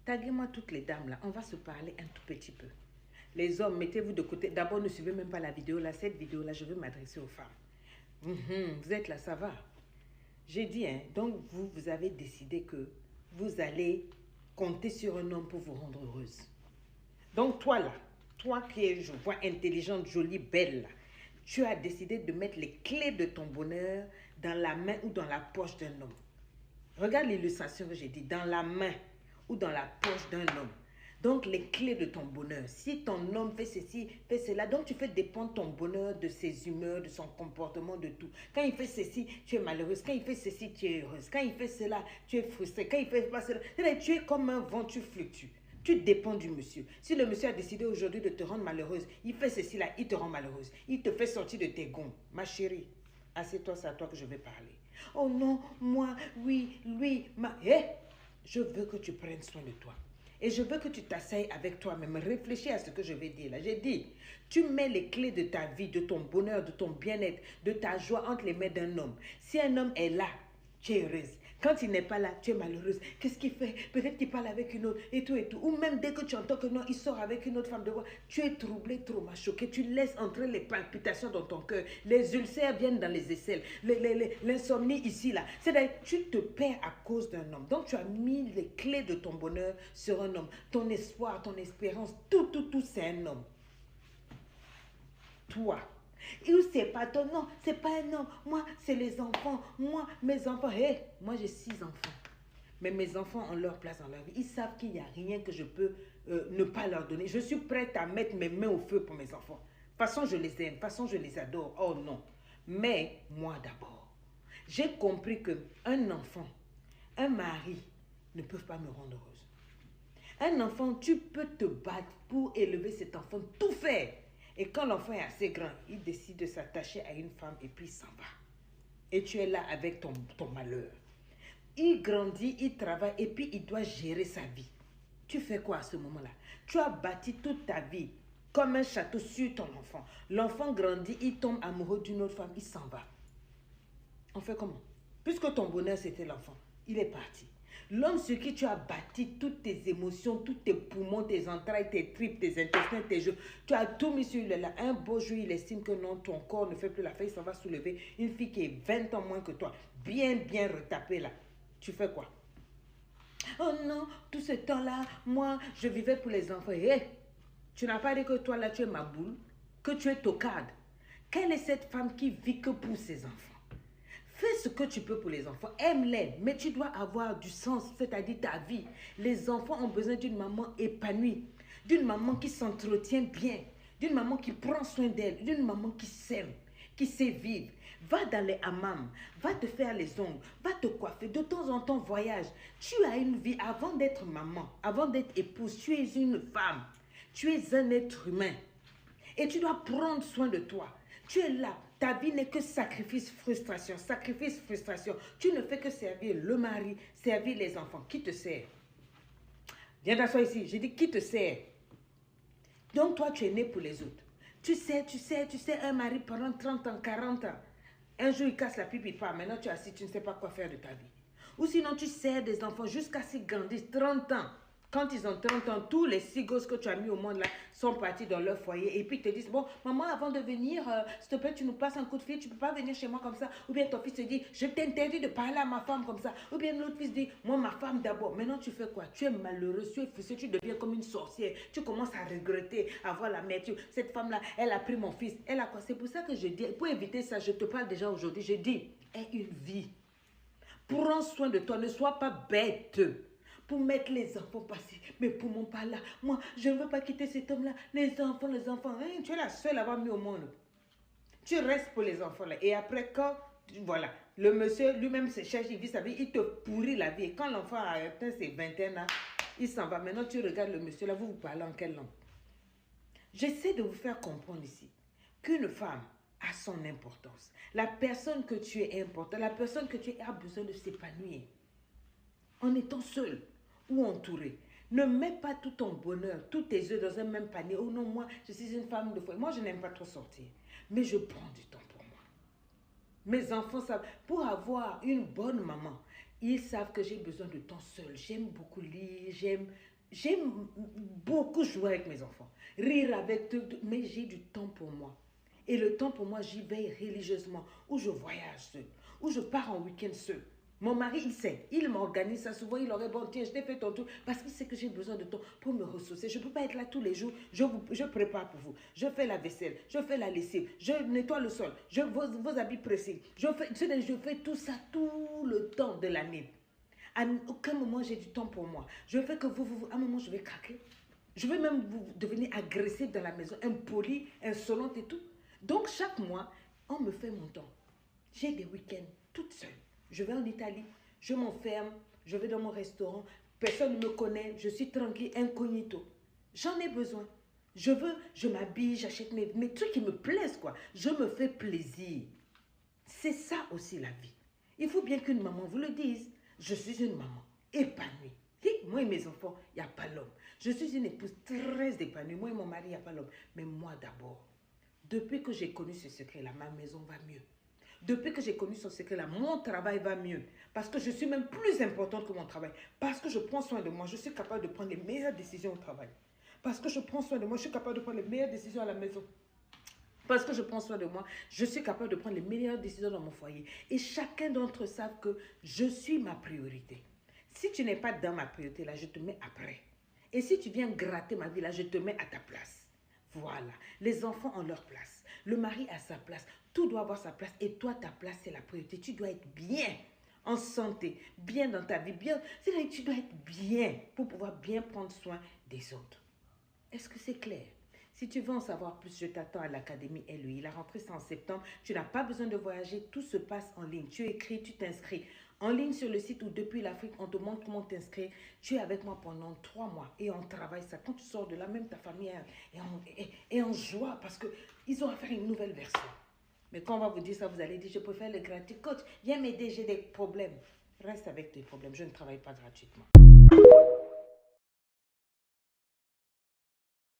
taguez-moi toutes les dames là, on va se parler un tout petit peu. Les hommes, mettez-vous de côté. D'abord, ne suivez même pas la vidéo là. Cette vidéo là, je veux m'adresser aux femmes. Vous êtes là, ça va. J'ai dit, hein, donc vous avez décidé que vous allez compter sur un homme pour vous rendre heureuse. Donc toi là, toi qui es, je vois, intelligente, jolie, belle là, tu as décidé de mettre les clés de ton bonheur dans la main ou dans la poche d'un homme. Regarde l'illustration que j'ai dit, dans la main ou dans la poche d'un homme. Donc les clés de ton bonheur. Si ton homme fait ceci, fait cela, donc tu fais dépendre ton bonheur de ses humeurs, de son comportement, de tout. Quand il fait ceci, tu es malheureuse. Quand il fait ceci, tu es heureuse. Quand il fait cela, tu es frustrée. Quand il fait pas cela, tu es comme un vent, tu fluctues. Tu dépends du monsieur. Si le monsieur a décidé aujourd'hui de te rendre malheureuse, il fait ceci là, il te rend malheureuse. Il te fait sortir de tes gonds. Ma chérie, assieds-toi, c'est à toi que je vais parler. Oh non, moi, oui, lui, je veux que tu prennes soin de toi. Et je veux que tu t'asseyes avec toi-même. Réfléchis à ce que je vais dire là. J'ai dit, tu mets les clés de ta vie, de ton bonheur, de ton bien-être, de ta joie entre les mains d'un homme. Si un homme est là, tu es heureuse. Quand il n'est pas là, tu es malheureuse. Qu'est-ce qu'il fait? Peut-être qu'il parle avec une autre et tout et tout. Ou même dès que tu entends que non, il sort avec une autre femme de voix, tu es troublé, trop choqué. Tu laisses entrer les palpitations dans ton cœur. Les ulcères viennent dans les aisselles. L'insomnie ici, là. C'est-à-dire, tu te perds à cause d'un homme. Donc, tu as mis les clés de ton bonheur sur un homme. Ton espoir, ton espérance, tout, c'est un homme. Toi. Ou c'est pas ton nom, c'est pas un homme. Moi, c'est les enfants. Moi, mes enfants. Moi, j'ai 6 enfants. Mais mes enfants ont leur place dans leur vie. Ils savent qu'il n'y a rien que je peux ne pas leur donner. Je suis prête à mettre mes mains au feu pour mes enfants. De toute façon, je les aime. De toute façon, je les adore. Oh non. Mais moi d'abord. J'ai compris qu'un enfant, un mari ne peuvent pas me rendre heureuse. Un enfant, tu peux te battre pour élever cet enfant, tout faire. Et quand l'enfant est assez grand, il décide de s'attacher à une femme et puis il s'en va. Et tu es là avec ton malheur. Il grandit, il travaille et puis il doit gérer sa vie. Tu fais quoi à ce moment-là? Tu as bâti toute ta vie comme un château sur ton enfant. L'enfant grandit, il tombe amoureux d'une autre femme, il s'en va. On fait comment? Puisque ton bonheur c'était l'enfant, il est parti. L'homme sur qui tu as bâti toutes tes émotions, tous tes poumons, tes entrailles, tes tripes, tes intestins, tes jeux, tu as tout mis sur lui là. Un beau jour, il estime que non, ton corps ne fait plus l'affaire, il s'en va soulever. Une fille qui est 20 ans moins que toi, bien retapée là. Tu fais quoi? Oh non, tout ce temps-là, moi, je vivais pour les enfants. Tu n'as pas dit que toi là, tu es ma boule, que tu es tocade. Quelle est cette femme qui vit que pour ses enfants? Fais ce que tu peux pour les enfants, aime-les, mais tu dois avoir du sens, c'est-à-dire ta vie. Les enfants ont besoin d'une maman épanouie, d'une maman qui s'entretient bien, d'une maman qui prend soin d'elle, d'une maman qui s'aime, qui sait vivre. Va dans les hammams, va te faire les ongles, va te coiffer, de temps en temps voyage. Tu as une vie avant d'être maman, avant d'être épouse, tu es une femme, tu es un être humain et tu dois prendre soin de toi. Tu es là. Ta vie n'est que sacrifice, frustration. Sacrifice, frustration. Tu ne fais que servir le mari, servir les enfants. Qui te sert? Viens t'asseoir ici. J'ai dit qui te sert? Donc toi, tu es né pour les autres. Tu sais, un mari pendant 30 ans, 40 ans. Un jour, il casse la pipe, il part. Maintenant, tu es assis, tu ne sais pas quoi faire de ta vie. Ou sinon, tu sers des enfants jusqu'à ce qu'ils grandissent 30 ans. Quand ils ont 30 ans, tous les 6 gosses que tu as mis au monde là sont partis dans leur foyer et puis ils te disent, bon, maman, avant de venir, s'il te plaît, tu nous passes un coup de fil, tu ne peux pas venir chez moi comme ça. Ou bien ton fils te dit, je t'interdis de parler à ma femme comme ça. Ou bien l'autre fils dit, moi, ma femme d'abord. Maintenant, tu fais quoi? Tu es malheureux, tu es frustré, tu deviens comme une sorcière. Tu commences à regretter, à voir l'amertume. Cette femme-là, elle a pris mon fils. Elle a quoi? C'est pour ça que je dis, pour éviter ça, je te parle déjà aujourd'hui, je dis, aie une vie. Prends soin de toi, ne sois pas bête. Pour mettre les enfants passer. Mais pour mon pas là, moi, je ne veux pas quitter cet homme-là. Les enfants. Hein, tu es la seule à avoir mis au monde. Tu restes pour les enfants là. Et après, quand, voilà, le monsieur lui-même se cherche, il vit sa vie, il te pourrit la vie. Et quand l'enfant a atteint ses 21 ans, il s'en va. Maintenant, tu regardes le monsieur là, vous parlez en quelle langue? J'essaie de vous faire comprendre ici qu'une femme a son importance. La personne que tu es importante, la personne que tu es a besoin de s'épanouir. En étant seule ou entourée. Ne mets pas tout ton bonheur, tous tes œufs dans un même panier. Oh non, moi, je suis une femme de foi. Moi, je n'aime pas trop sortir. Mais je prends du temps pour moi. Mes enfants savent. Pour avoir une bonne maman, ils savent que j'ai besoin de temps seul. J'aime beaucoup lire, j'aime J'aime beaucoup jouer avec mes enfants, rire avec eux, mais j'ai du temps pour moi. Et le temps pour moi, j'y veille religieusement, où je voyage seul, où je pars en week-end seul. Mon mari, il sait, il m'organise ça souvent, il aurait bon, tiens, je t'ai fait ton tour, parce qu'il sait que j'ai besoin de temps pour me ressourcer. Je ne peux pas être là tous les jours, je prépare pour vous, je fais la vaisselle, je fais la lessive, je nettoie le sol, vos habits pressés, je fais tout ça tout le temps de l'année. À aucun moment, j'ai du temps pour moi. Je fais que à un moment, je vais craquer. Je vais même vous devenir agressif dans la maison, impoli, insolente et tout. Donc, chaque mois, on me fait mon temps. J'ai des week-ends toute seule. Je vais en Italie, je m'enferme, je vais dans mon restaurant, personne ne me connaît, je suis tranquille, incognito. J'en ai besoin. Je m'habille, j'achète mes trucs qui me plaisent, quoi. Je me fais plaisir. C'est ça aussi la vie. Il faut bien qu'une maman vous le dise. Je suis une maman épanouie. Moi et mes enfants, il n'y a pas l'homme. Je suis une épouse très épanouie. Moi et mon mari, il n'y a pas l'homme. Mais moi d'abord. Depuis que j'ai connu ce secret-là, ma maison va mieux. Depuis que j'ai connu ce secret-là, mon travail va mieux. Parce que je suis même plus importante que mon travail. Parce que je prends soin de moi, je suis capable de prendre les meilleures décisions au travail. Parce que je prends soin de moi, je suis capable de prendre les meilleures décisions à la maison. Parce que je prends soin de moi, je suis capable de prendre les meilleures décisions dans mon foyer. Et chacun d'entre eux savent que je suis ma priorité. Si tu n'es pas dans ma priorité, là, je te mets après. Et si tu viens gratter ma vie, là, je te mets à ta place. Voilà. Les enfants ont leur place. Le mari a sa place. Tout doit avoir sa place. Et toi, ta place, c'est la priorité. Tu dois être bien en santé, bien dans ta vie, bien. C'est-à-dire que tu dois être bien pour pouvoir bien prendre soin des autres. Est-ce que c'est clair? Si tu veux en savoir plus, je t'attends à l'Académie LEI. La rentrée, c'est en septembre. Tu n'as pas besoin de voyager. Tout se passe en ligne. Tu écris, tu t'inscris. En ligne sur le site ou depuis l'Afrique, on te montre comment t'inscrire. Tu es avec moi pendant 3 mois et on travaille ça. Quand tu sors de là, même ta famille est en joie parce qu'ils ont à faire une nouvelle version. Mais quand on va vous dire ça, vous allez dire, je préfère le gratuit. Coach, viens m'aider, j'ai des problèmes. Reste avec tes problèmes. Je ne travaille pas gratuitement.